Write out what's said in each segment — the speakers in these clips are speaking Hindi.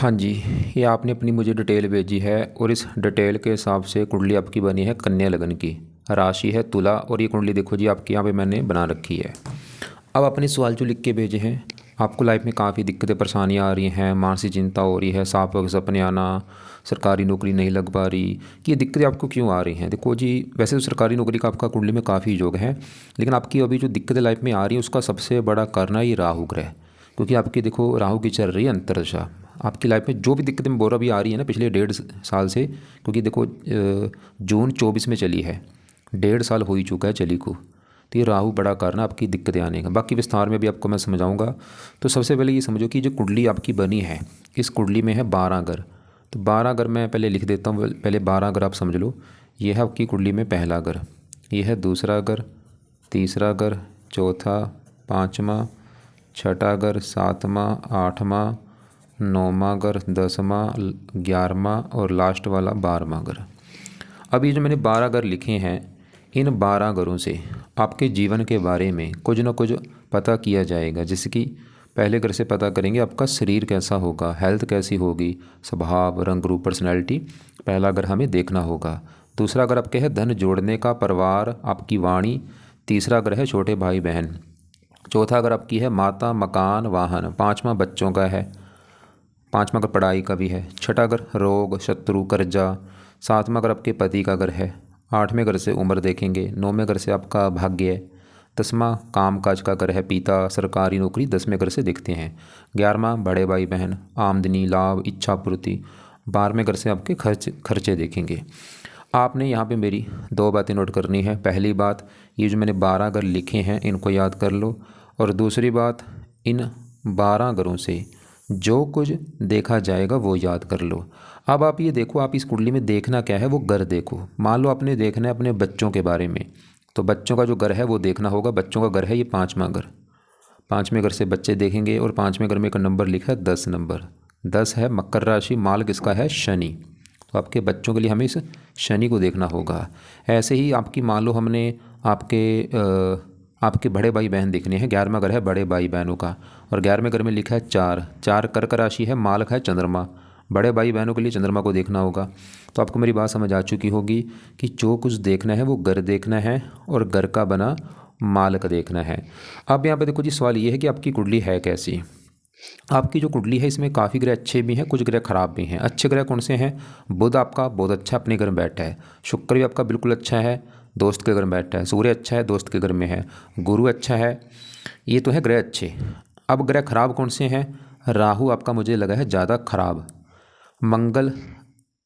हाँ जी, ये आपने अपनी मुझे डिटेल भेजी है और इस डिटेल के हिसाब से कुंडली आपकी बनी है कन्या लगन की। राशि है तुला और ये कुंडली देखो जी आपकी यहाँ पे मैंने बना रखी है। अब अपने सवाल जो लिख के भेजे हैं, आपको लाइफ में काफ़ी दिक्कतें परेशानियाँ आ रही हैं, मानसिक चिंता हो रही है, सांपों के सपने आना, सरकारी नौकरी नहीं लग पा रही, कि ये दिक्कतें आपको क्यों आ रही हैं? देखो जी, वैसे तो सरकारी नौकरी का आपका कुंडली में काफ़ी योग है, लेकिन आपकी अभी जो दिक्कतें लाइफ में आ रही हैं उसका सबसे बड़ा कारण है ये राहु ग्रह। क्योंकि आपकी देखो राहु की चल रही है अंतर्दशा। आपकी लाइफ में जो भी दिक्कतें बोरा भी आ रही है ना पिछले 1.5 साल से, क्योंकि देखो जून 24 में चली है, 1.5 साल हो ही चुका है चली को। तो ये राहु बड़ा कारण है आपकी दिक्कतें आने का। बाकी विस्तार में भी आपको मैं समझाऊंगा। तो सबसे पहले ये समझो कि जो कुंडली आपकी बनी है, इस कुंडली में है 12 घर। तो 12 घर मैं पहले लिख देता हूँ, पहले 12 घर आप समझ लो। ये है आपकी कुंडली में पहला घर, ये है दूसरा घर, तीसरा घर, चौथा, पाँचवा, छठा घर, सातवां, आठवां, नौवां घर, 10वां, 11वां और लास्ट वाला 12वां घर। अब ये जो मैंने 12 घर लिखे हैं, इन 12 घरों से आपके जीवन के बारे में कुछ ना कुछ पता किया जाएगा। जैसे कि पहले घर से पता करेंगे आपका शरीर कैसा होगा, हेल्थ कैसी होगी, स्वभाव, रंग रूप, पर्सनैलिटी। पहला घर हमें देखना होगा। दूसरा घर आपके है धन जोड़ने का, परिवार, आपकी वाणी। तीसरा घर है छोटे भाई बहन। चौथा घर आपकी है माता, मकान, वाहन। पाँचवा बच्चों का है। पाँचवा घर पढ़ाई का भी है। छठा घर रोग, शत्रु, कर्जा। सातवां घर आपके पति का घर है। आठवें घर से उम्र देखेंगे। नौवें घर से आपका भाग्य है। 10वां काम काज का घर है, पिता, सरकारी नौकरी 10वें घर से दिखते हैं। 11वां बड़े भाई बहन, आमदनी, लाभ, इच्छा पूर्ति। 12वें घर से आपके खर्चे देखेंगे। आपने यहाँ पे मेरी दो बातें नोट करनी है। पहली बात, ये जो मैंने 12 घर लिखे हैं इनको याद कर लो। और दूसरी बात, इन 12 घरों से जो कुछ देखा जाएगा वो याद कर लो। अब आप ये देखो, आप इस कुंडली में देखना क्या है वो घर देखो। मान लो आपने देखना है अपने बच्चों के बारे में, तो बच्चों का जो घर है वो देखना होगा। बच्चों का घर है ये 5वां घर। 5वें घर से बच्चे देखेंगे और 5वें घर में एक नंबर लिखा है 10 नंबर। 10 है मकर राशि, माल किसका है, शनि। तो आपके बच्चों के लिए हमें इस शनि को देखना होगा। ऐसे ही आपकी मान लो हमने आपके बड़े भाई बहन देखने हैं। 11वां घर है बड़े भाई बहनों का, और 11वें घर में लिखा है 4। 4 कर्क राशि है, मालक है चंद्रमा। बड़े भाई बहनों के लिए चंद्रमा को देखना होगा। तो आपको मेरी बात समझ आ चुकी होगी कि जो कुछ देखना है वो घर देखना है और घर का बना मालक देखना है। अब यहाँ पे देखो जी, सवाल ये है कि आपकी कुंडली है कैसी। आपकी जो कुंडली है इसमें काफ़ी ग्रह अच्छे भी हैं, कुछ ग्रह खराब भी हैं। अच्छे ग्रह कौन से हैं? बुध आपका बहुत अच्छा अपने घर में बैठा है। शुक्र भी आपका बिल्कुल अच्छा है, दोस्त के घर में बैठा है। सूर्य अच्छा है, दोस्त के घर में है। गुरु अच्छा है। ये तो है ग्रह अच्छे। अब ग्रह खराब कौन से हैं? राहु आपका मुझे लगा है ज़्यादा खराब। मंगल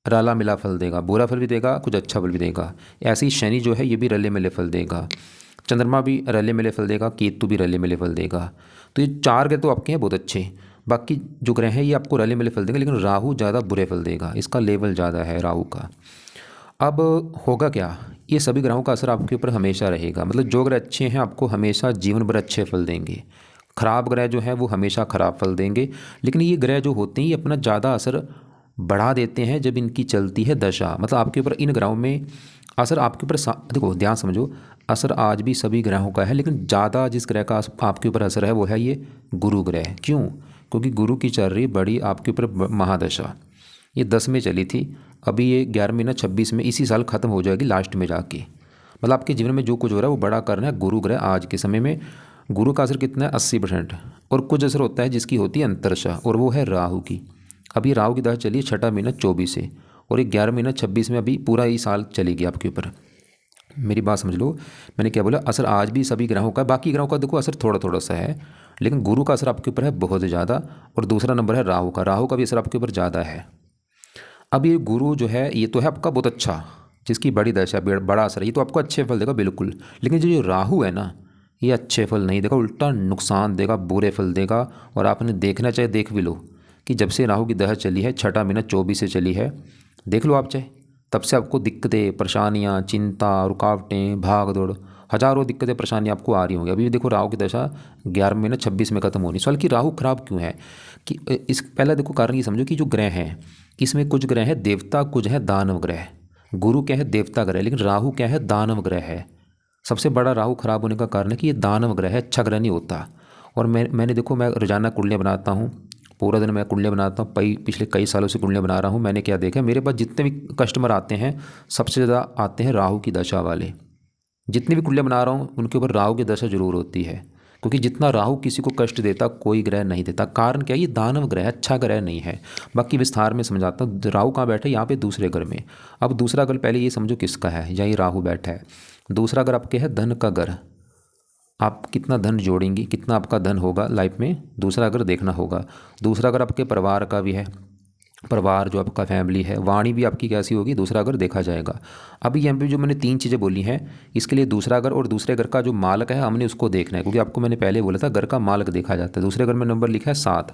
रला मिला फल देगा, बुरा फल भी देगा, कुछ अच्छा फल भी देगा। ऐसे ही शनि जो है ये भी रले मिले फल देगा। चंद्रमा भी रले मिले फल देगा, केतु भी रले मिले फल देगा। तो ये 4 ग्रह तो आपके हैं बहुत अच्छे। बाकी जो ग्रह हैं ये आपको रले मिले फल देंगे, लेकिन राहु ज़्यादा बुरे फल देगा, इसका लेवल ज़्यादा है राहु का। अब होगा क्या, ये सभी ग्रहों का असर आपके ऊपर हमेशा रहेगा। मतलब जो ग्रह अच्छे हैं आपको हमेशा जीवन भर अच्छे फल देंगे। खराब ग्रह जो है वो हमेशा खराब फल देंगे। लेकिन ये ग्रह जो होते हैं ये अपना ज़्यादा असर बढ़ा देते हैं जब इनकी चलती है दशा। मतलब आपके ऊपर इन ग्रहों में असर आपके ऊपर देखो ध्यान समझो, असर आज भी सभी ग्रहों का है, लेकिन ज़्यादा जिस ग्रह का आपके ऊपर असर है वो है ये गुरु ग्रह। क्यों? क्योंकि गुरु की चल रही बड़ी आपके ऊपर महादशा। ये 10 में चली थी, अभी ये 11 महीना 26 में इसी साल ख़त्म हो जाएगी लास्ट में जाके। मतलब आपके जीवन में जो कुछ हो रहा है वो बड़ा कारण है गुरु ग्रह। आज के समय में गुरु का असर कितना है? 80%। और कुछ असर होता है जिसकी होती है अंतर्दशा, और वो है राहु की। अभी राहु की दशा चलिए छठा महीना 24 से, और ये 11 महीना 26 में अभी पूरा ही साल चलेगी आपके ऊपर। मेरी बात समझ लो, मैंने क्या बोला, असर आज भी सभी ग्रहों का। बाकी ग्रहों का देखो असर थोड़ा थोड़ा सा है, लेकिन गुरु का असर आपके ऊपर है बहुत ज़्यादा। और दूसरा नंबर है राहु का। राहु का भी असर आपके ऊपर ज़्यादा है। अब ये गुरु जो है ये तो है आपका बहुत अच्छा, जिसकी बड़ी दशा बड़ा असर है, ये तो आपको अच्छे फल देगा बिल्कुल। लेकिन जो राहु है ना, ये अच्छे फल नहीं देगा, उल्टा नुकसान देगा, बुरे फल देगा। और आपने देखना चाहे देख भी लो कि जब से राहु की दशा चली है, छठा महीना 24 से चली है, देख लो आप चाहे, तब से आपको दिक्कतें, परेशानियाँ, चिंता, रुकावटें, भाग दौड़, हजारों दिक्कतें परेशानियाँ आपको आ रही होंगी। अभी देखो राहु की दशा 11 महीना 26 में खत्म होनी। सवाल कि राहु खराब क्यों है, कि इस पहला देखो कारण ये समझो कि जो ग्रह हैं इसमें कुछ ग्रह है देवता, कुछ है दानव ग्रह। गुरु क्या है? देवता ग्रह, लेकिन राहु क्या है? दानव ग्रह है। सबसे बड़ा राहु खराब होने का कारण है कि ये दानव ग्रह है, अच्छा ग्रह नहीं होता। और मैंने देखो, मैं रोजाना कुंडलियाँ बनाता हूँ पूरा दिन मैं कुंडलियाँ बनाता हूँ, पिछले कई सालों से कुंडलियाँ बना रहा हूँ। मैंने क्या देखा, मेरे पास जितने भी कस्टमर आते हैं सबसे ज़्यादा आते हैं राहु की दशा वाले। जितनी भी कुंडलियाँ बना रहा हूँ उनके ऊपर राहु की दशा जरूर होती है, क्योंकि जितना राहु किसी को कष्ट देता कोई ग्रह नहीं देता। कारण क्या है, ये दानव ग्रह, अच्छा ग्रह नहीं है। बाकी विस्तार में समझाता हूँ। राहु कहाँ बैठे, यहाँ पे दूसरे घर में। अब दूसरा घर पहले ये समझो किसका है, यही राहु बैठा है। दूसरा घर आपके है धन का घर, आप कितना धन जोड़ेंगी, कितना आपका धन होगा लाइफ में, दूसरा अगर देखना होगा। दूसरा अगर आपके परिवार का भी है, परिवार जो आपका फैमिली है, वाणी भी आपकी कैसी होगी, दूसरा अगर देखा जाएगा। अभी यहाँ पे जो मैंने 3 चीज़ें बोली हैं, इसके लिए दूसरा घर और दूसरे घर का जो मालक है हमने उसको देखना है, क्योंकि आपको मैंने पहले बोला था घर का मालक देखा जाता है। दूसरे घर में नंबर लिखा है 7,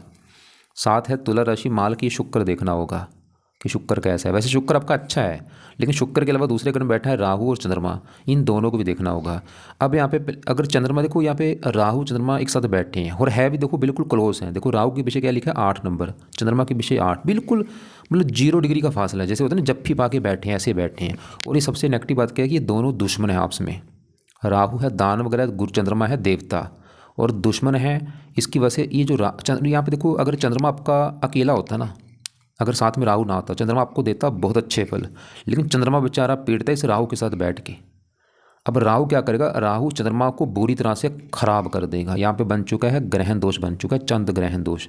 7 है तुला राशि, मालक ये शुक्र देखना होगा कि शुक्र कैसा है। वैसे शुक्र आपका अच्छा है, लेकिन शुक्र के अलावा दूसरे घर में बैठा है राहु और चंद्रमा, इन दोनों को भी देखना होगा। अब यहाँ पे अगर चंद्रमा देखो, यहाँ पे राहु चंद्रमा एक साथ बैठे हैं और है भी देखो बिल्कुल क्लोज हैं। देखो राहु के पीछे क्या लिखा है 8 नंबर, चंद्रमा के पीछे 8, बिल्कुल मतलब 0 डिग्री का फासला है। जैसे होता है ना जप्फी पा के बैठे हैं, ऐसे बैठे हैं। और ये सबसे नेगेटिव बात क्या है कि ये दोनों दुश्मन हैं आपस में। राहु है दानव ग्रह, गुरु चंद्रमा है देवता, और दुश्मन है। इसकी वजह से ये जो यहाँ पे देखो, अगर चंद्रमा आपका अकेला होता ना, अगर साथ में राहु ना होता, चंद्रमा आपको देता बहुत अच्छे फल, लेकिन चंद्रमा बेचारा पीड़ता है इस राहु के साथ बैठ के। अब राहु क्या करेगा, राहु चंद्रमा को बुरी तरह से खराब कर देगा। यहाँ पे बन चुका है ग्रहण दोष, बन चुका है चंद्र ग्रहण दोष।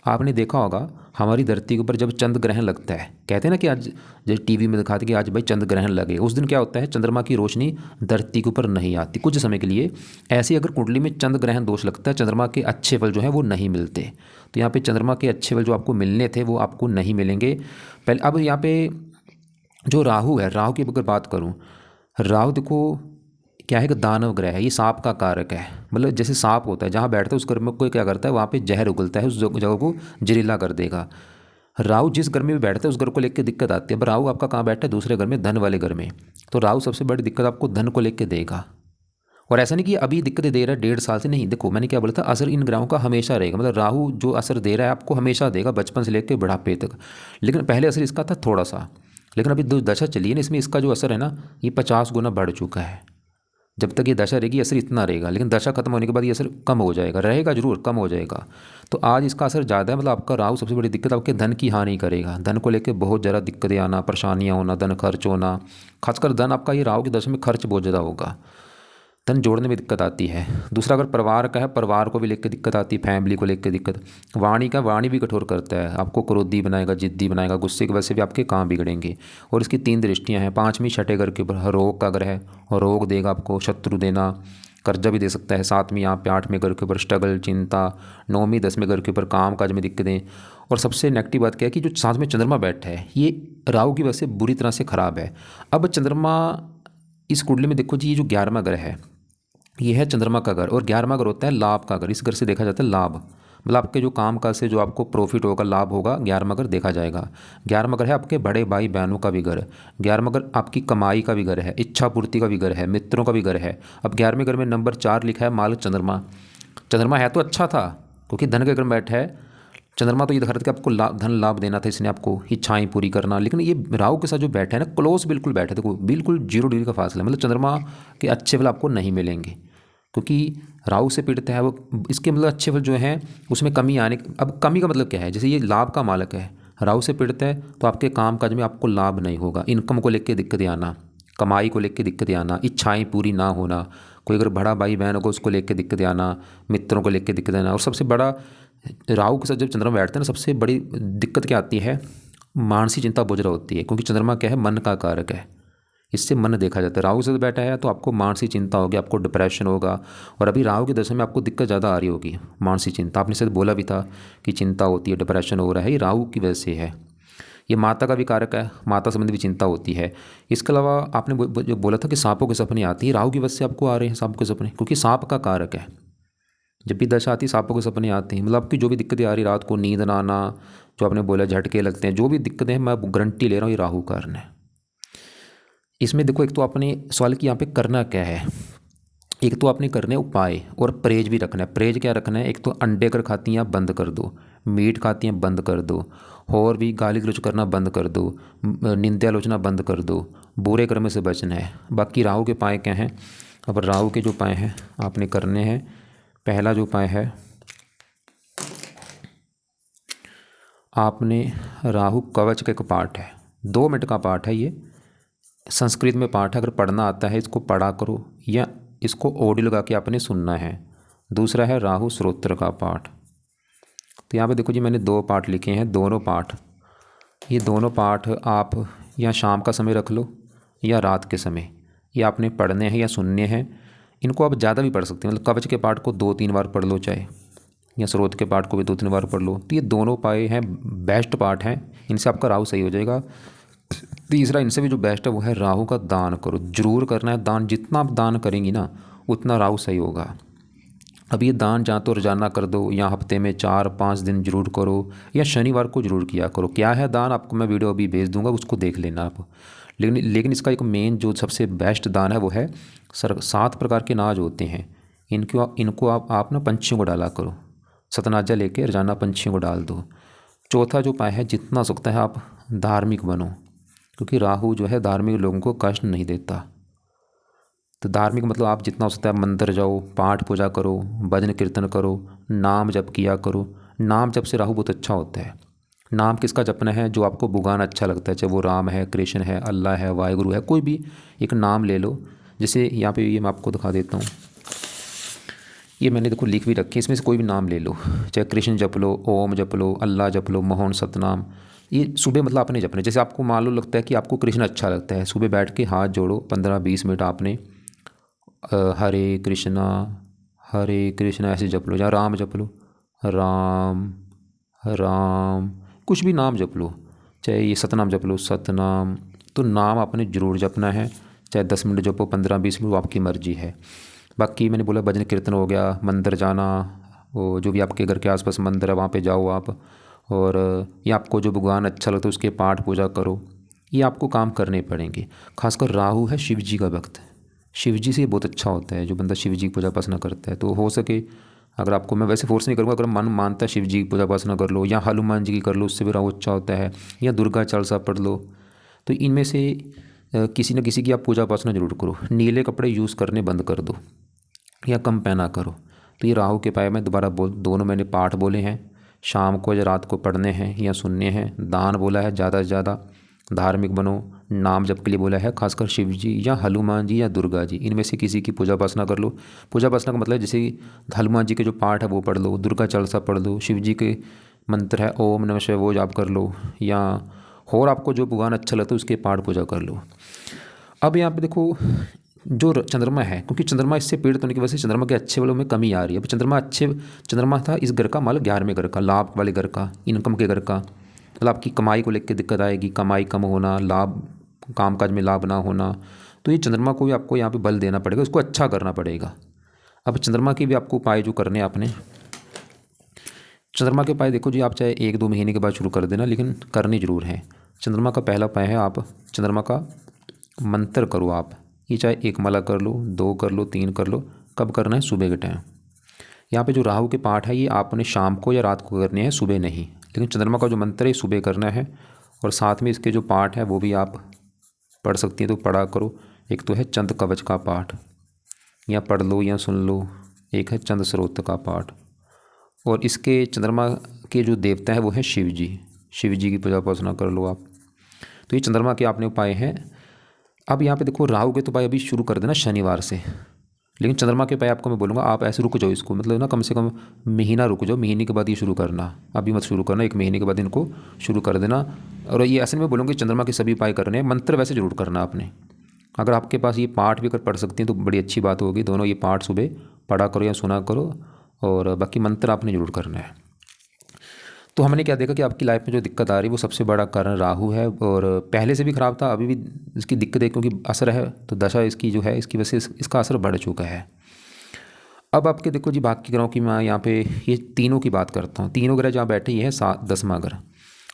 आपने देखा होगा हमारी धरती के ऊपर जब चंद्र ग्रहण लगता है, कहते हैं ना कि आज जैसे टीवी में दिखाते कि आज भाई चंद्र ग्रहण लगे, उस दिन क्या होता है, चंद्रमा की रोशनी धरती के ऊपर नहीं आती कुछ समय के लिए। ऐसे अगर कुंडली में चंद्र ग्रहण दोष लगता है, चंद्रमा के अच्छे फल जो हैं वो नहीं मिलते। तो यहाँ पे चंद्रमा के अच्छे फल जो आपको मिलने थे वो आपको नहीं मिलेंगे पहले। अब यहाँ पे जो राहु है, राहु की अगर बात करूँ, राहु देखो क्या है कि दानव ग्रह है, ये सांप का कारक है। मतलब जैसे सांप होता है जहाँ बैठता है उस घर में कोई क्या करता है, वहाँ पे जहर उगलता है, उस जगह को जहरीला कर देगा। राहु जिस घर में भी बैठता है उस घर को लेकर दिक्कत आती है। अब राहु आपका कहाँ बैठा है, दूसरे घर में, धन वाले घर में। तो राहु सबसे बड़ी दिक्कत आपको धन को लेकर देगा। और ऐसा नहीं कि अभी दिक्कतें दे रहा है 1.5 साल से, नहीं। देखो मैंने क्या बोला था, असर इन ग्रहों का हमेशा रहेगा। मतलब राहु जो असर दे रहा है आपको हमेशा देगा, बचपन से लेकर बुढ़ापे तक। लेकिन पहले असर इसका था थोड़ा सा, लेकिन अभी जो दशा चली है ना, इसमें इसका जो असर है ना ये 50 गुना बढ़ चुका है। जब तक ये दशा रहेगी असर इतना रहेगा, लेकिन दशा खत्म होने के बाद ये असर कम हो जाएगा, रहेगा जरूर, कम हो जाएगा। तो आज इसका असर ज़्यादा है। मतलब आपका राहु सबसे बड़ी दिक्कत आपके धन की हानि करेगा। धन को लेकर बहुत ज़्यादा दिक्कतें आना, परेशानियाँ होना, धन खर्च होना, खासकर धन आपका ये राहु की दशा में खर्च बहुत ज़्यादा होगा, धन जोड़ने में दिक्कत आती है। दूसरा अगर परिवार का है, परिवार को भी लेकर दिक्कत आती है, फैमिली को लेकर दिक्कत। वाणी का, वाणी भी कठोर करता है, आपको क्रोधी बनाएगा, जिद्दी बनाएगा, गुस्से की वजह से भी आपके काम बिगड़ेंगे। और इसकी 3 दृष्टियां हैं, 5वीं छठे घर के ऊपर रोग का ग्रह है, और रोग देगा आपको, शत्रु देना, कर्जा भी दे सकता है। 7वीं यहाँ पे 8वें घर के ऊपर स्ट्रगल, चिंता। 9वीं 10वें घर के ऊपर काम काज में दिक्कतें। और सबसे नेगेटिव बात क्या है कि जो साथ में चंद्रमा बैठा है ये राहु की वजह से बुरी तरह से खराब है। अब चंद्रमा इस कुंडली में देखो जी, ये जो 11वां घर है ये है चंद्रमा का घर, और 11वां घर होता है लाभ का घर। इस घर से देखा जाता है लाभ, मतलब आपके जो काम काज से जो आपको प्रॉफिट होगा, लाभ होगा, 11वां घर देखा जाएगा। 11वां घर है आपके बड़े भाई बहनों का भी घर, 11वां घर आपकी कमाई का भी घर है, इच्छा पूर्ति का भी घर है, मित्रों का भी घर है। अब 11वें घर में नंबर 4 लिखा है मालक चंद्रमा। चंद्रमा है तो अच्छा था, क्योंकि धन के घर में बैठा है चंद्रमा, तो ये दिखा रहा था कि आपको धन लाभ देना था, इसने आपको इच्छाएं पूरी करना। लेकिन ये राहु के साथ जो बैठा है ना, क्लोज बिल्कुल बैठा है, देखो बिल्कुल 0 डिग्री का फासला, मतलब चंद्रमा के अच्छे फल आपको नहीं मिलेंगे, क्योंकि राहु से पीड़ित है वो। इसके मतलब अच्छे फल जो हैं उसमें कमी आने, अब कमी का मतलब क्या है, जैसे ये लाभ का मालक है, राहु से पीड़ित है तो आपके काम काज में आपको लाभ नहीं होगा, इनकम को लेकर दिक्कतें आना, कमाई को लेकर दिक्कतें आना, इच्छाएं पूरी ना होना, कोई अगर बड़ा भाई बहन होगा उसको लेकर दिक्कतें आना, मित्रों को लेकर दिक्कतें आना। और सबसे बड़ा राहु के साथ जब चंद्रमा बैठते हैं ना, सबसे बड़ी दिक्कत क्या आती है, मानसिक चिंता बहुत ज़्यादा होती है, क्योंकि चंद्रमा क्या है, मन का कारक है, इससे मन देखा जाता है। राहु से बैठा है तो आपको मानसिक चिंता होगी, आपको डिप्रेशन होगा। और अभी राहु की दशा में आपको दिक्कत ज़्यादा आ रही होगी, मानसिक चिंता। आपने शायद बोला भी था कि चिंता होती है, डिप्रेशन हो रहा है, ये राहु की वजह से है। ये माता का भी कारक है, माता संबंधी भी चिंता होती है। इसके अलावा आपने जो बोला था कि सांपों के सपने आती है, राहु की वजह से आपको आ रहे हैं सांपों के सपने, क्योंकि सांप का कारक है। जब भी दशा आती है सांपों के सपने आते हैं, मतलब आपकी जो भी दिक्कतें आ रही, रात को नींद ना आना, जो आपने बोला झटके लगते हैं, जो भी दिक्कतें हैं, मैं गारंटी ले रहा हूँ ये राहु कारण है। इसमें देखो एक तो आपने सवाल कि यहाँ पे करना क्या है, एक तो आपने करने उपाय और परहेज भी रखना है। परहेज क्या रखना है, एक तो अंडे अगर खाती हैं आप बंद कर दो, मीट खाती हैं बंद कर दो, और भी गाली गलौज करना बंद कर दो, निंदा आलोचना बंद कर दो, बुरे कर्म से बचना है। बाकी राहु के उपाय क्या हैं, अब राहु के जो उपाय हैं आपने करने हैं, पहला जो उपाय है आपने राहु कवच का एक पाठ है, 2 मिनट का पाठ है ये, संस्कृत में पाठ है, अगर पढ़ना आता है इसको पढ़ा करो या इसको ऑडियो लगा के आपने सुनना है। दूसरा है राहु स्तोत्र का पाठ। तो यहाँ पे देखो जी मैंने 2 पाठ लिखे हैं, दोनों पाठ, ये दोनों पाठ आप या शाम का समय रख लो या रात के समय, ये आपने पढ़ने हैं या सुनने हैं। इनको आप ज़्यादा भी पढ़ सकते हैं, मतलब कवच के पाठ को 2-3 बार पढ़ लो चाहे, या स्रोत के पाठ को भी 2-3 बार पढ़ लो। तो ये दोनों पाए हैं बेस्ट पाठ हैं, इनसे आपका राहु सही हो जाएगा। तीसरा इनसे भी जो बेस्ट है वो है राहु का दान करो, जरूर करना है दान, जितना आप दान करेंगी ना उतना राहु सही होगा। अब ये दान या तो रोजाना कर दो या हफ्ते में 4-5 दिन जरूर करो या शनिवार को जरूर किया करो। क्या है दान, आपको मैं वीडियो अभी भेज दूंगा, उसको देख लेना आप। लेकिन इसका एक मेन जो सबसे बेस्ट दान है वो है 7 प्रकार के अनाज होते हैं, इनको आप ना पंछियों को डाला करो, सतनाजा लेके रोजाना पंछियों को डाल दो। चौथा जो उपाय है, जितना हो सकता है आप धार्मिक बनो, क्योंकि राहु जो है धार्मिक लोगों को कष्ट नहीं देता। तो धार्मिक मतलब आप जितना हो सकता है मंदिर जाओ, पाठ पूजा करो, भजन कीर्तन करो, नाम जप किया करो। नाम जप से राहु बहुत अच्छा होता है। नाम किसका जपना है, जो आपको बुगाना अच्छा लगता है, चाहे वो राम है, कृष्ण है, अल्लाह है, वाहिगुरु है, कोई भी एक नाम ले लो। जैसे यहाँ पे ये मैं आपको दिखा देता हूँ, ये मैंने देखो लिख भी रखी है, इसमें से कोई भी नाम ले लो, चाहे कृष्ण जप लो, ओम जप लो, अल्लाह जप लो, मोहन सतनाम। ये सुबह मतलब आपने जपना है। जैसे आपको मान लो लगता है कि आपको कृष्ण अच्छा लगता है, सुबह बैठ के हाथ जोड़ो 15-20 मिनट आपने हरे कृष्णा ऐसे जप लो, या राम जप लो, राम राम, कुछ भी नाम जप लो, चाहे ये सतनाम जप लो, सतनाम। तो नाम आपने ज़रूर जपना है, चाहे 10 मिनट जपो, 15-20 मिनट, वो आपकी मर्जी है। बाकी मैंने बोला भजन कीर्तन हो गया, मंदिर जाना, वो जो भी आपके घर के आसपास मंदिर है वहाँ पे जाओ आप, और ये आपको जो भगवान अच्छा लगता है उसके पाठ पूजा करो। ये आपको काम करने पड़ेंगे। खासकर राहु है शिव जी का भक्त, शिव जी से बहुत अच्छा होता है। जो बंदा शिव जी की पूजा उपासना करता है, तो हो सके अगर आपको, मैं वैसे फोर्स नहीं करूँगा, अगर मन मानता है शिव जी की पूजा उपासना कर लो, या हनुमान जी की कर लो, उससे भी राहु अच्छा होता है, या दुर्गा चालीसा पढ़ लो। तो इनमें से किसी न किसी की आप पूजा उपासना जरूर करो। नीले कपड़े यूज़ करने बंद कर दो या कम पहना करो। तो ये राहु के पाए मैं दोबारा दोनों मैंने पाठ बोले हैं, शाम को या रात को पढ़ने हैं या सुनने हैं। दान बोला है ज़्यादा से ज़्यादा, धार्मिक बनो, नाम जप के लिए बोला है, खासकर शिव जी या हनुमान जी या दुर्गा जी, इनमें से किसी की पूजा उपासना कर लो। पूजा उपासना का मतलब जैसे हनुमान जी के जो पाठ है वो पढ़ लो, दुर्गा चालीसा पढ़ लो, शिव जी के मंत्र है ओम नमः शिवाय वो जाप कर लो, या और आपको जो भगवान अच्छा लगता है उसके पाठ पूजा कर लो। अब यहाँ पे देखो जो चंद्रमा है, क्योंकि चंद्रमा इससे पीड़ित होने की वजह से चंद्रमा के अच्छे वालों में कमी आ रही है। अब चंद्रमा था इस घर का, मतलब 11वें घर का, लाभ वाले घर का, इनकम के घर का, मतलब आपकी कमाई को लेकर दिक्कत आएगी, कमाई कम होना, लाभ, कामकाज में लाभ ना होना। तो ये चंद्रमा को भी आपको यहाँ पे बल देना पड़ेगा, उसको अच्छा करना पड़ेगा। अब चंद्रमा के भी आपको उपाय जो करने आपने, चंद्रमा के उपाय देखो जी, आप चाहे 1-2 महीने के बाद शुरू कर देना, लेकिन करने जरूर हैं। चंद्रमा का पहला उपाय है, आप चंद्रमा का मंत्र करो आप। ये चाहे 1 माला कर लो, 2 कर लो, 3 कर लो। कब करना है, सुबह के टाइम। यहाँ पे जो राहु के पाठ है ये आपने शाम को या रात को करने हैं, सुबह नहीं। लेकिन चंद्रमा का जो मंत्र है सुबह करना है, और साथ में इसके जो पाठ है वो भी आप पढ़ सकती हैं तो पढ़ा करो। एक तो है चंद कवच का पाठ, या पढ़ लो या सुन लो। एक है चंद स्रोत का पाठ, और इसके चंद्रमा के जो देवता हैं वो हैं शिव जी। शिव जी की पूजा उपासना कर लो आप। तो ये चंद्रमा के आपने उपाय हैं। अब यहाँ पे देखो राहु के तो उपाय अभी शुरू कर देना शनिवार से, लेकिन चंद्रमा के उपाय आपको मैं बोलूँगा आप ऐसे रुक जाओ इसको, मतलब ना कम से कम महीना रुक जाओ, महीने के बाद ये शुरू करना, अभी मत शुरू करना, 1 महीने के बाद इनको शुरू कर देना। और ये ऐसे में बोलूँगा चंद्रमा के सभी उपाय करने हैं, मंत्र वैसे जरूर करना आपने। अगर आपके पास ये पाठ भी अगर पढ़ सकती हैं तो बड़ी अच्छी बात होगी। दोनों ये पाठ सुबह पढ़ा करो या सुना करो, और बाकी मंत्र आपने जरूर करना है। तो हमने क्या देखा कि आपकी लाइफ में जो दिक्कत आ रही है वो सबसे बड़ा कारण राहु है, और पहले से भी ख़राब था, अभी भी इसकी दिक्कत है, क्योंकि असर है तो दशा इसकी जो है इसकी वजह से इसका असर बढ़ चुका है। अब आपके देखो जी बाकी ग्रहों की मैं यहाँ पे ये तीनों की बात करता हूँ। तीनों ग्रह जहाँ बैठे ये है 10वां घर।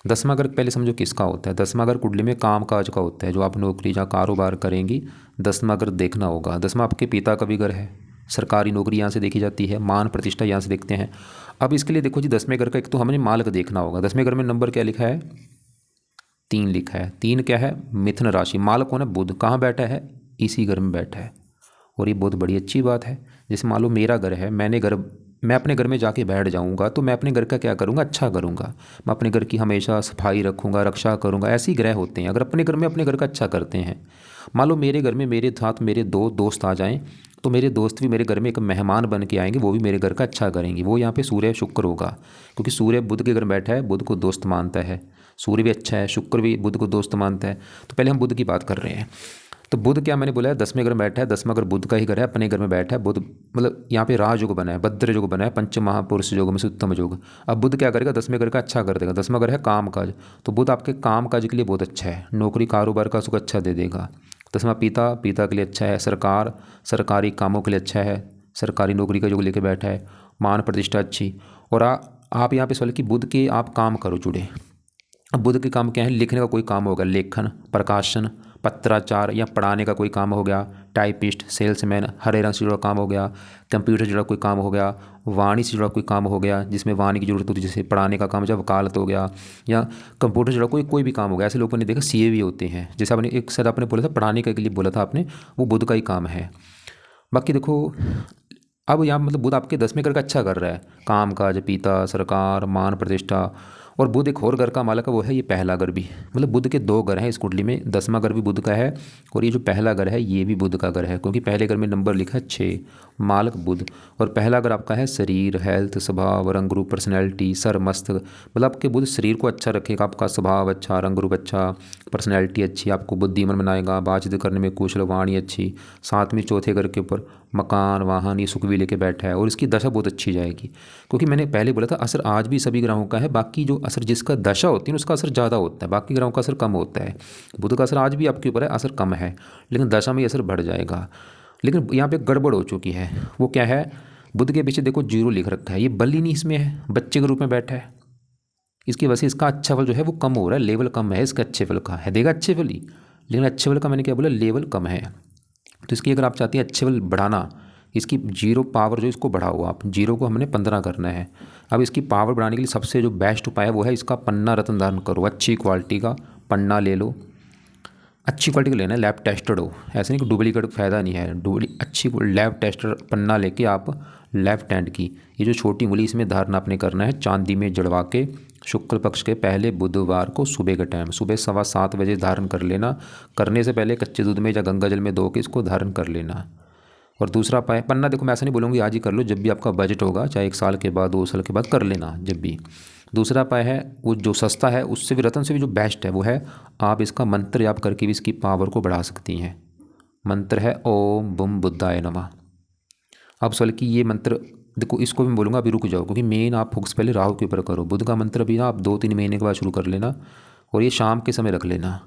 10वां घर पहले समझो किसका होता है, 10वां घर कुंडली में काम काज का होता है, जो आप नौकरी जहाँ कारोबार करेंगी 10वां घर देखना होगा। 10वां आपके पिता का भी घर है, सरकारी नौकरी यहाँ से देखी जाती है, मान प्रतिष्ठा यहाँ से देखते हैं। अब इसके लिए देखो जी 10वें घर का एक तो हमने मालक देखना होगा। 10वें घर में नंबर क्या लिखा है, 3 लिखा है। 3 क्या है, मिथुन राशि, मालक कौन है, बुध। कहाँ बैठा है, इसी घर में बैठा है, और ये बहुत बड़ी अच्छी बात है। जैसे मान लो मेरा घर है, मैं अपने घर में जाके बैठ जाऊंगा तो मैं अपने घर का क्या करूंगा, अच्छा करूंगा। मैं अपने घर की हमेशा सफाई रखूंगा, रक्षा करूंगा। ऐसे ही ग्रह होते हैं, अगर अपने घर में अपने घर का अच्छा करते हैं। मान लो मेरे घर में मेरे साथ मेरे दो दोस्त आ जाएं, तो मेरे दोस्त भी मेरे घर में एक मेहमान बन के आएंगे, वो भी मेरे घर का अच्छा करेंगे। वो यहाँ पे सूर्य शुक्र होगा, क्योंकि सूर्य बुध के घर में बैठा है, बुध को दोस्त मानता है। सूर्य भी अच्छा है, शुक्र भी बुध को दोस्त मानता है। तो पहले हम बुध की बात कर रहे हैं। तो बुध क्या मैंने बोला है, 10वें घर में बैठा है। 10वां घर बुध का ही घर है, अपने घर में बैठा है बुध। मतलब यहाँ पे राज योग बना है, भद्र योग बना है, पंच महापुरुष योग में से उत्तम योग। अब बुध क्या करेगा, 10वें घर का अच्छा कर देगा। 10वां घर है काम काज, तो बुध आपके काम काज के लिए बहुत अच्छा है, नौकरी कारोबार का सुख अच्छा दे देगा। 10वां पिता, पिता के लिए अच्छा है। सरकार, सरकारी कामों के लिए अच्छा है, सरकारी नौकरी का योग लेके बैठा है। मान प्रतिष्ठा अच्छी। और आप यहाँ पे सवाल कि बुध के आप काम करो जुड़े। अब बुध के काम क्या है, लिखने का कोई काम होगा, लेखन, प्रकाशन, पत्राचार या पढ़ाने का कोई काम हो गया, टाइपिस्ट, सेल्समैन, हरे रंग से जुड़ा काम हो गया, कंप्यूटर से जुड़ा कोई काम हो गया, वाणी से जुड़ा कोई काम हो गया जिसमें वाणी की जरूरत होती है, जैसे पढ़ाने का काम, जब वकालत हो गया, या कंप्यूटर से जुड़ा कोई कोई भी काम हो गया। ऐसे लोगों ने देखा सीए भी होते हैं। जैसे आपने एक सर आपने बोला था पढ़ाने के लिए बोला था आपने, वो बुध का ही काम है। बाकी देखो, अब यहाँ मतलब बुध आपके 10वें घर का अच्छा कर रहा है, काम काज, पिता, सरकार, मान प्रतिष्ठा। और बुध एक और घर का मालक है, वो है ये पहला घर भी। मतलब बुध के दो घर हैं इस कुंडली में, 10वां घर भी बुध का है और ये जो पहला घर है ये भी बुध का घर है, क्योंकि पहले घर में नंबर लिखा है 6, मालक बुध। और पहला घर आपका है शरीर, हेल्थ, स्वभाव, रंग रूप, पर्सनैलिटी, सर, मस्त। मतलब आपके बुध शरीर को अच्छा रखेगा, आपका स्वभाव अच्छा, रंग रूप अच्छा, पर्सनैलिटी अच्छी, आपको बुद्धिमान बनाएगा, बातचीत करने में कुशल, वाणी अच्छी। साथ में चौथे घर के ऊपर मकान, वाहन, ये सुख भी लेके बैठा है और इसकी दशा बहुत अच्छी जाएगी। क्योंकि मैंने पहले बोला था असर आज भी सभी ग्रहों का है, बाकी जो असर जिसका दशा होती है ना उसका असर ज़्यादा होता है, बाकी ग्रहों का असर कम होता है। बुध का असर आज भी आपके ऊपर है, असर कम है, लेकिन दशा में ये असर बढ़ जाएगा। लेकिन यहाँ पे गड़बड़ हो चुकी है, वो क्या है, बुध के पीछे देखो 0 लिख रखा है, ये बल ही नहीं इसमें है, बच्चे के रूप में बैठा है। इसकी वजह से इसका अच्छा फल जो है वो कम हो रहा है, लेवल कम है इसका अच्छे फल का, है देगा अच्छे फल ही, लेकिन अच्छे फल का मैंने क्या बोला, लेवल कम है। तो इसकी अगर आप चाहते हैं अच्छे फल बढ़ाना, इसकी 0 पावर जो इसको बढ़ाओ आप, 0 को हमने 15 करना है। अब इसकी पावर बढ़ाने के लिए सबसे जो बेस्ट उपाय है वो है इसका पन्ना रत्न धारण करो, अच्छी क्वालिटी का पन्ना ले लो। अच्छी क्वालिटी का लेना है, लैब टेस्टेड हो, ऐसे नहीं कि डुप्लीकेट फ़ायदा नहीं है। अच्छी लैब टेस्टेड पन्ना लेके आप लेफ्ट हैंड की ये जो छोटी उंगली इसमें धारण आपने करना है, चांदी में जड़वा के शुक्ल पक्ष के पहले बुधवार को सुबह का टाइम, सुबह 7:15 धारण कर लेना। करने से पहले कच्चे दूध में या गंगा जल में धो के इसको धारण कर लेना। और दूसरा पाए पन्ना, देखो मैं ऐसा नहीं बोलूँगी आज ही कर लो, जब भी आपका बजट होगा, चाहे 1 साल के बाद 2 साल के बाद कर लेना जब भी। दूसरा पाए है वो जो सस्ता है, उससे भी रतन से भी जो बेस्ट है वो है, आप इसका मंत्र याद करके भी इसकी पावर को बढ़ा सकती हैं। मंत्र है ओम बुम बुद्धाय नमः। अब सवाल कि ये मंत्र देखो, इसको भी मैं बोलूँगा अभी रुक जाओ, क्योंकि मेन आप फोकस पहले राहु के ऊपर करो। बुध का मंत्र भी ना आप 2-3 महीने के बाद शुरू कर लेना, और ये शाम के समय रख लेना।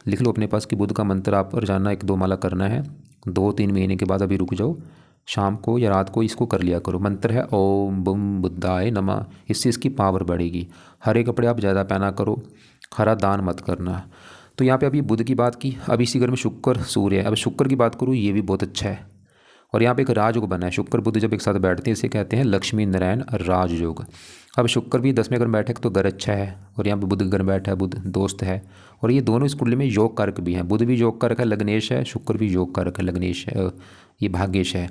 लिख लो अपने पास कि बुध का मंत्र आप रोजाना 1-2 माला करना है, 2-3 महीने के बाद अभी रुक जाओ, शाम को या रात को इसको कर लिया करो। मंत्र है ओम बुम बुद्धाय नमः, इससे इसकी पावर बढ़ेगी। हरे कपड़े आप ज़्यादा पहना करो, हरा दान मत करना। तो यहाँ पे अभी बुध की बात की, अब इसी घर में शुक्र सूर्य है। अब शुक्र की बात करूँ, ये भी बहुत अच्छा है, और यहाँ पे एक राजयोग बना है। शुक्र बुध जब एक साथ बैठते हैं इसे कहते हैं लक्ष्मी नारायण राजयोग। अब शुक्र भी 10वें घर में बैठे तो घर अच्छा है, और यहाँ पे बुध घर में बैठा है, बुध दोस्त है। और ये दोनों इस कुंडली में योग कारक भी हैं, बुध भी योग कारक है लग्नेश है, शुक्र भी योग कारक है लग्नेश है, ये भाग्येश है।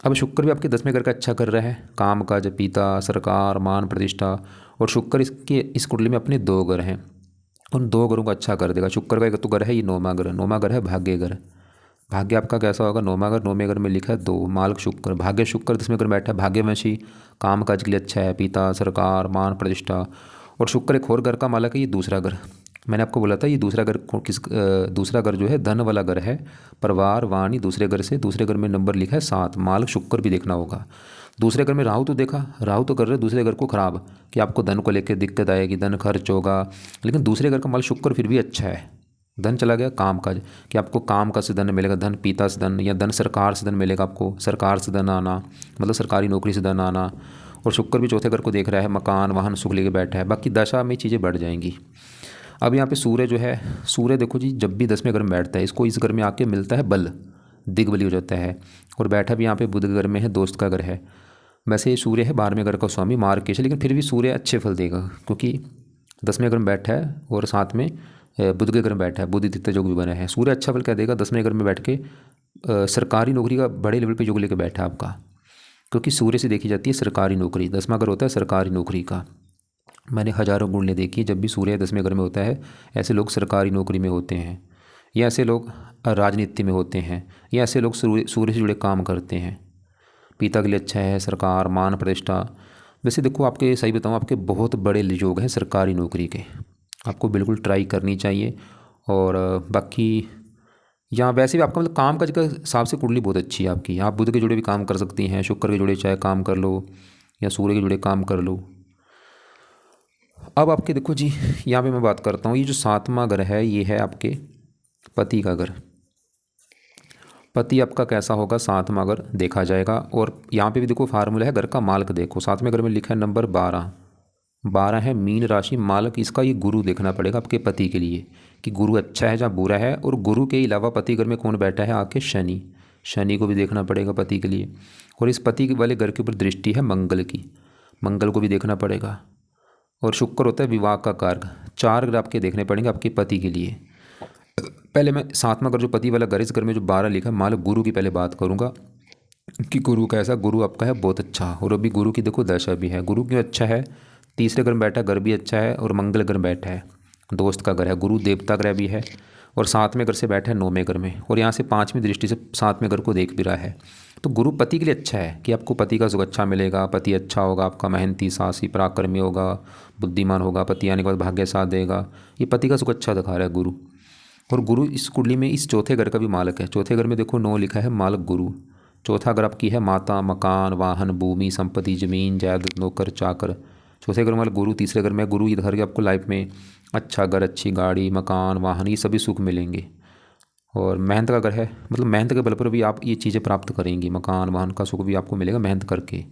अब शुक्र भी आपके 10वें घर का अच्छा कर रहा है, काम काज, पिता, सरकार, मान प्रतिष्ठा। और शुक्र इसके इस कुंडली में अपने 2 घर हैं, उन 2 घरों को अच्छा कर देगा। शुक्र का एक तो घर है ये 9वां घर, 9वां घर है भाग्य घर। भाग्य आपका कैसा होगा, 9वां घर, 9वें घर में लिखा है 2, मालक शुक्र, भाग्य शुक्र 10वें घर में बैठा है, भाग्यवंशी, काम काज के लिए अच्छा है, पिता, सरकार, मान प्रतिष्ठा। और शुक्र एक और घर का मालक है, ये दूसरा घर। मैंने आपको बोला था ये दूसरा घर दूसरा घर जो है धन वाला घर है, परिवार, वाणी, दूसरे घर से, दूसरे घर में नंबर लिखा है 7, मालक शुक्र भी देखना होगा। दूसरे घर में राहु तो देखा, राहु तो कर रहे दूसरे घर को खराब, कि आपको धन को लेकर दिक्कत आएगी, धन खर्च होगा। लेकिन दूसरे घर का मालक शुक्र फिर भी अच्छा है, धन चला गया काम काज, कि आपको काम का से धन मिलेगा, धन पिता से धन, या धन सरकार से धन मिलेगा, आपको सरकार से धन आना, मतलब सरकारी नौकरी से धन आना। और शुक्र भी चौथे घर को देख रहा है, मकान, वाहन, सुख लेके बैठा है। बाकी दशा में चीज़ें बढ़ जाएंगी। अब यहाँ पे सूर्य जो है, सूर्य देखो जी जब भी 10वें घर में बैठता है, इसको इस घर में आके मिलता है बल, दिग्बली हो जाता है। और बैठा भी यहाँ पे बुध घर में है, दोस्त का घर है। वैसे ये सूर्य है 12वें घर का स्वामी, मार्केश है, लेकिन फिर भी सूर्य अच्छे फल देगा, क्योंकि 10वें घर में बैठा है और साथ में बुध के घर में बैठा है, बुध तित्य योग भी बना है। सूर्य अच्छा फल क्या देगा, 10वें घर में बैठ के सरकारी नौकरी का बड़े लेवल पे योग लेके बैठा है आपका। क्योंकि सूर्य से देखी जाती है सरकारी नौकरी। 10वां घर होता है सरकारी नौकरी का। मैंने हज़ारों गुणलें देखी, जब भी सूर्य 10वें घर में होता है ऐसे लोग सरकारी नौकरी में होते हैं, या ऐसे लोग राजनीति में होते हैं, या ऐसे लोग सूर्य से जुड़े काम करते हैं। पिता के लिए अच्छा है, सरकार, मान प्रतिष्ठा। वैसे देखो, आपके सही बताऊँ, आपके बहुत बड़े योग हैं सरकारी नौकरी के, आपको बिल्कुल ट्राई करनी चाहिए। और बाकी यहाँ वैसे भी आपका मतलब काम काज के हिसाब से कुंडली बहुत अच्छी है आपकी। आप बुध के जुड़े भी काम कर सकती हैं, शुक्र के जुड़े चाहे काम कर लो, या सूर्य के जुड़े काम कर लो। अब आपके देखो जी, यहाँ पे मैं बात करता हूँ, ये जो 7वां घर है ये है आपके पति का घर। पति आपका कैसा होगा, 7वां घर देखा जाएगा। और यहाँ पे भी देखो फार्मूला है घर का मालक, देखो 7वें घर में लिखा है नंबर 12। 12 है मीन राशि, मालक इसका ये गुरु देखना पड़ेगा आपके पति के लिए कि गुरु अच्छा है या बुरा है। और गुरु के अलावा पति घर में कौन बैठा है, आके शनि। शनि को भी देखना पड़ेगा पति के लिए। और इस पति वाले घर के ऊपर दृष्टि है मंगल की, मंगल को भी देखना पड़ेगा। और शुक्र होता है विवाह का कारक। 4 ग्रह आपके देखने पड़ेंगे आपके पति के लिए। पहले मैं 7वां घर जो पति वाला घर, इस घर में जो 12 लिखा है मालक गुरु की पहले बात करूंगा कि गुरु कैसा। गुरु आपका है बहुत अच्छा, और अभी गुरु की देखो दशा भी है। गुरु क्यों अच्छा है, तीसरे घर में बैठा, घर भी अच्छा है, और मंगल घर में बैठा है, दोस्त का घर है। गुरु देवता ग्रह भी है, और 7वें घर से बैठा है 9वें घर में, और यहाँ से 5वीं दृष्टि से 7वें घर को देख भी रहा है। तो गुरु पति के लिए अच्छा है कि आपको पति का सुख अच्छा मिलेगा, पति अच्छा होगा आपका, मेहनती, साहसी, पराक्रमी होगा, बुद्धिमान होगा, पति आने के बाद भाग्य साथ देगा। ये पति का सुख अच्छा दिखा रहा है गुरु। और गुरु इस कुंडली में इस चौथे घर का भी मालक है। चौथे घर में देखो 9 लिखा है मालक गुरु। चौथा घर आपकी है माता, मकान, वाहन, भूमि, संपत्ति, जमीन, जायदाद, नौकर, चाकर। चौथे घर वाला गुरु। तीसरे घर में गुरु, ये घर के आपको लाइफ में अच्छा घर, अच्छी गाड़ी, मकान, वाहन, ये सभी सुख मिलेंगे। और मेहनत का घर है, मतलब मेहनत के बल पर भी आप ये चीज़ें प्राप्त करेंगी। मकान, वाहन का सुख भी आपको मिलेगा मेहनत करके।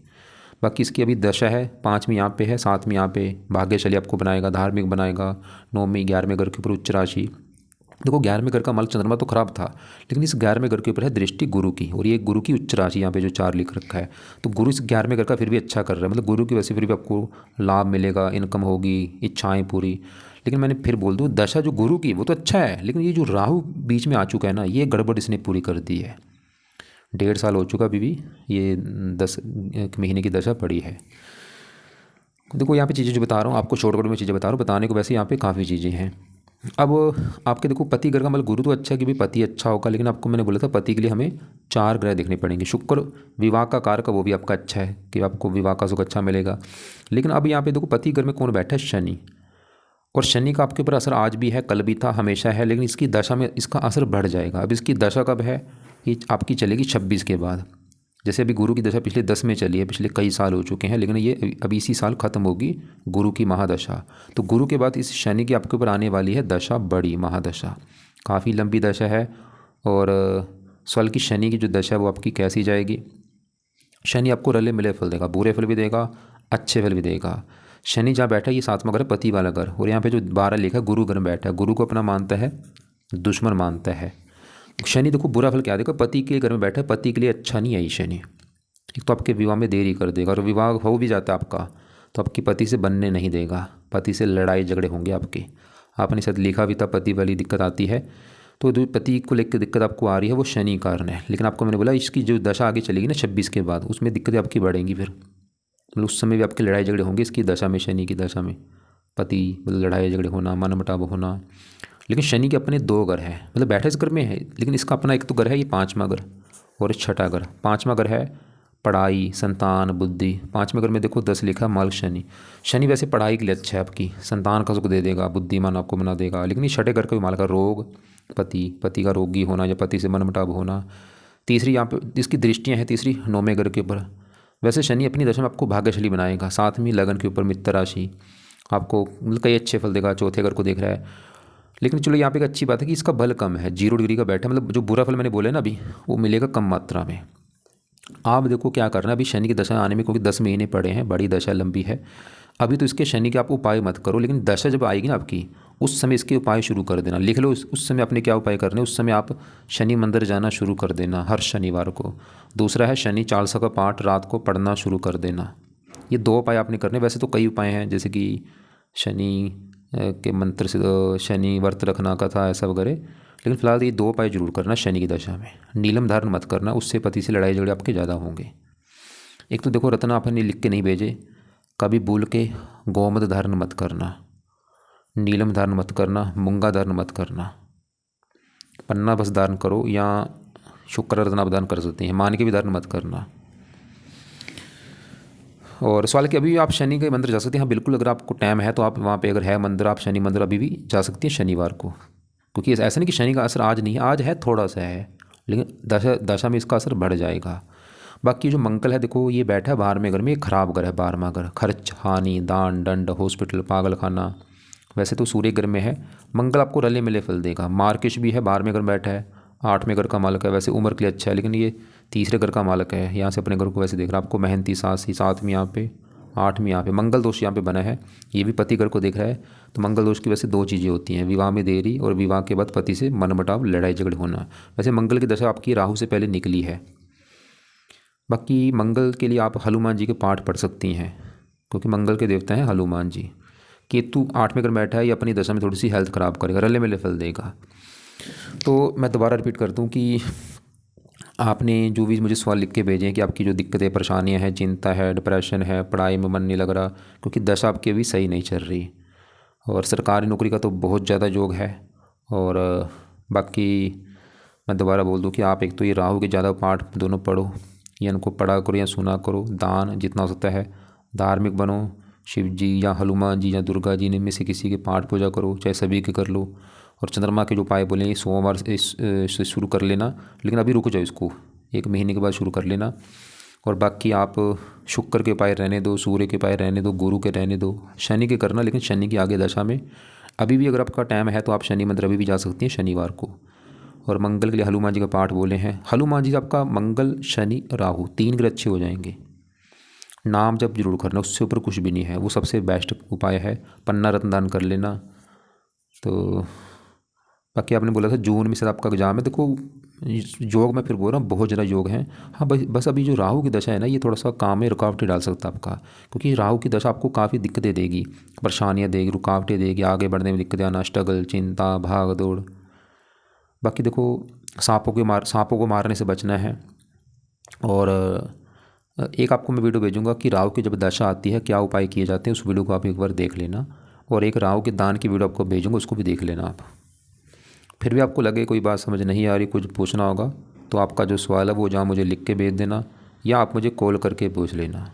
बाकी इसकी अभी दशा है, 5वीं यहाँ पे है, 7वीं यहाँ पे। भाग्यशाली आपको बनाएगा, धार्मिक बनाएगा। 9वीं 11वें घर के ऊपर उच्च राशि। देखो 11वें घर का मालक चंद्रमा तो खराब था, लेकिन इस 11वें घर के ऊपर है दृष्टि गुरु की, और ये गुरु की उच्च राशि यहाँ पे जो 4 लिख रखा है। तो गुरु इस 11वें घर का फिर भी अच्छा कर रहा है, मतलब गुरु की वजह से फिर भी आपको लाभ मिलेगा, इनकम होगी, इच्छाएं पूरी। लेकिन मैंने फिर बोल दूँ, दशा जो गुरु की वो तो अच्छा है, लेकिन ये जो राहु बीच में आ चुका है ना, ये गड़बड़ इसने पूरी कर दी है। 1.5 साल हो चुका अभी भी, ये 10 महीने की दशा पड़ी है। देखो यहाँ पे चीज़ें जो बता रहा हूँ आपको, शॉर्टकट में चीज़ें बता रहा हूँ, बताने को वैसे यहाँ पे काफ़ी चीज़ें हैं। अब आपके देखो पति घर का मतलब गुरु तो अच्छा है कि भाई पति अच्छा होगा, लेकिन आपको मैंने बोला था पति के लिए हमें 4 ग्रह देखने पड़ेंगे। शुक्र विवाह का कारक, वो भी आपका अच्छा है कि आपको विवाह का सुख अच्छा मिलेगा। लेकिन अब यहाँ पे देखो पति घर में कौन बैठा है, शनि। और शनि का आपके ऊपर असर आज भी है, कल भी था, हमेशा है, लेकिन इसकी दशा में इसका असर बढ़ जाएगा। अब इसकी दशा कब है, ये आपकी चलेगी 26 के बाद। जैसे अभी गुरु की दशा पिछले 10 में चली है, पिछले कई साल हो चुके हैं, लेकिन ये अभी इसी साल ख़त्म होगी गुरु की महादशा। तो गुरु के बाद इस शनि की आपके ऊपर आने वाली है दशा, बड़ी महादशा, काफ़ी लंबी दशा है। और साल की शनि की जो दशा है वो आपकी कैसी जाएगी। शनि आपको रले मिले फल देगा, बुरे फल भी देगा, अच्छे फल भी देगा। शनि जहाँ बैठा है ये 7वां घर है, पति वाला घर। और यहाँ पे जो 12 लिखा है गुरु घर में बैठा है, गुरु को अपना मानता है, दुश्मन मानता है। शनि देखो बुरा फल क्या देगा, पति के घर में बैठा है, पति के लिए अच्छा नहीं है ये शनि। एक तो आपके विवाह में देरी कर देगा, और विवाह हो भी जाता है आपका तो आपकी पति से बनने नहीं देगा, पति से लड़ाई झगड़े होंगे आपके। आपने शायद लिखा भी था पति वाली दिक्कत आती है, तो जो पति को लेकर दिक्कत आपको आ रही है वो शनि कारण है। लेकिन आपको मैंने बोला इसकी जो दशा आगे चलेगी ना 26 के बाद, उसमें दिक्कतें आपकी बढ़ेंगी फिर, मतलब उस समय भी आपके लड़ाई झगड़े होंगे इसकी दशा में, शनि की दशा में। पति मतलब लड़ाई झगड़े होना, मनमुटाव होना। लेकिन शनि के अपने 2 घर हैं, मतलब बैठा इस घर में है, लेकिन इसका अपना एक तो घर है ये 5वां घर, और 6ठा घर। 5वां घर है पढ़ाई, संतान, बुद्धि। 5वें घर में देखो 10 लिखा मालक शनि। शनि वैसे पढ़ाई के लिए अच्छा है, आपकी संतान का सुख दे देगा, बुद्धिमान आपको बना देगा। लेकिन ये 6ठे घर का भी मालक है रोग, पति का रोगी होना या पति से मनमुटाव होना। तीसरी यहाँ पे इसकी दृष्टियाँ हैं, तीसरी 9वें घर के ऊपर। वैसे शनि अपनी दशा में आपको भाग्यशाली बनाएगा। 7वीं लगन के ऊपर मित्र राशि, आपको मतलब कई अच्छे फल देगा। चौथे घर को देख रहा है, लेकिन चलो यहाँ पे एक अच्छी बात है कि इसका बल कम है, 0 डिग्री का बैठा, मतलब जो बुरा फल मैंने बोले ना अभी वो मिलेगा कम मात्रा में। आप देखो क्या करना है अभी शनि की दशा आने में, क्योंकि 10 महीने पड़े हैं, बड़ी दशा लंबी है अभी, तो इसके शनि के आप उपाय मत करो, लेकिन दशा जब आएगी ना आपकी उस समय इसके उपाय शुरू कर देना। लिख लो उस समय आपने क्या उपाय करने, उस समय आप शनि मंदिर जाना शुरू कर देना हर शनिवार को। दूसरा है शनि चालीसा का पाठ रात को पढ़ना शुरू कर देना। ये 2 उपाय आपने करने। वैसे तो कई उपाय हैं, जैसे कि शनि के मंत्र से शनि व्रत रखना, कथा ऐसा वगैरह, लेकिन फिलहाल ये 2 उपाय जरूर करना शनि की दशा में। नीलम धारण मत करना, उससे पति से लड़ाई झगड़े आपके ज़्यादा होंगे। एक तो देखो रत्ना आपने लिख के नहीं भेजे, कभी भूल के गोमद धारण मत करना, नीलम धारण मत करना, मूंगा धारण मत करना, पन्ना बस धारण करो, या शुक्र रत्न आप धारण कर सकते हैं, मान के भी धारण मत करना। और सवाल कि अभी भी आप शनि के मंदिर जा सकते हैं। हाँ बिल्कुल, अगर आपको टाइम है तो आप वहाँ पे अगर है मंदिर, आप शनि मंदिर अभी भी जा सकती हैं शनिवार को, क्योंकि ऐसा नहीं कि शनि का असर आज नहीं है, आज है थोड़ा सा है, लेकिन दशा दशा में इसका असर बढ़ जाएगा। बाकी जो मंगल है देखो, ये बैठा है 12वें घर में, ये खराब घर है 12वां घर, खर्च, हानि, दान, दंड, हॉस्पिटल, पागल खाना। वैसे तो सूर्य घर में है, मंगल आपको रले मिले फल देगा। मार्केश भी है 12वें घर में बैठा है, 8वें घर का मालक है, वैसे उम्र के लिए अच्छा है, लेकिन ये तीसरे घर का मालक है। यहाँ से अपने घर को वैसे देख रहा है, आपको मेहनती, साहसी, 7वीं यहाँ पे, 8वीं यहाँ पे, मंगल दोष यहाँ पे बना है, ये भी पति घर को देख रहा है। तो मंगल दोष की वजह से दो चीज़ें होती हैं, विवाह में देरी और विवाह के बाद पति से मनमुटाव, लड़ाई झगड़े होना। वैसे मंगल की दशा आपकी राहु से पहले निकली है। बाकी मंगल के लिए आप हनुमान जी के पाठ पढ़ सकती हैं, क्योंकि मंगल के देवता हैं हनुमान जी। केतु 8वें घर बैठा है, ये अपनी दशा में थोड़ी सी हेल्थ ख़राब करेगा, रले मिले फल देगा। तो मैं दोबारा रिपीट करता हूँ कि आपने जो भी मुझे सवाल लिख के भेजे हैं कि आपकी जो दिक्कतें, परेशानियां हैं, चिंता है, डिप्रेशन है, पढ़ाई में मन नहीं लग रहा, क्योंकि दशा आपकी अभी सही नहीं चल रही, और सरकारी नौकरी का तो बहुत ज़्यादा योग है। और बाकी मैं दोबारा बोल दूं कि आप एक तो ये राहु के ज़्यादा पाठ दोनों पढ़ो, या इनको पढ़ा करो या सुना करो, दान जितना हो सकता है धार्मिक बनो, शिव जी या हनुमान जी या दुर्गा जी इनमें से किसी के पाठ पूजा करो, चाहे सभी के कर लो। और चंद्रमा के जो उपाय बोले ये सोमवार से शुरू कर लेना, लेकिन अभी रुक जाओ, इसको 1 महीने के बाद शुरू कर लेना। और बाकी आप शुक्र के उपाय रहने दो, सूर्य के उपाय रहने दो, गुरु के रहने दो, शनि के करना, लेकिन शनि की आगे दशा में अभी भी अगर आपका टाइम है तो आप शनि मंदिर अभी भी जा सकती हैं शनिवार को। और मंगल के लिए हनुमान जी का पाठ बोले हैं। हनुमान जी आपका मंगल, शनि, राहु 3 ग्रह अच्छे हो जाएंगे। नाम जब जरूर करना, उससे ऊपर कुछ भी नहीं है, वो सबसे बेस्ट उपाय है। पन्ना रत्न दान कर लेना। तो बाकी आपने बोला था जून में शायद आपका एग्जाम है, देखो योग में फिर बोल रहा हूँ बहुत ज़्यादा योग हैं। हाँ बस अभी जो राहु की दशा है ना, ये थोड़ा सा काम में रुकावटें डाल सकता है आपका, क्योंकि राहु की दशा आपको काफ़ी दिक्कतें देगी, परेशानियाँ देगी, रुकावटें देगी, आगे बढ़ने में दिक्कतें आना, स्ट्रगल, चिंता, भाग दौड़। बाकी देखो सांपों को मारने से बचना है। और एक आपको मैं वीडियो भेजूंगा कि राहु की जब दशा आती है क्या उपाय किए जाते हैं, उस वीडियो को आप एक बार देख लेना। और एक राहु के दान की वीडियो आपको भेजूंगा, उसको भी देख लेना आप। फिर भी आपको लगे कोई बात समझ नहीं आ रही, कुछ पूछना होगा, तो आपका जो सवाल है वो जहाँ मुझे लिख के भेज देना, या आप मुझे कॉल करके पूछ लेना।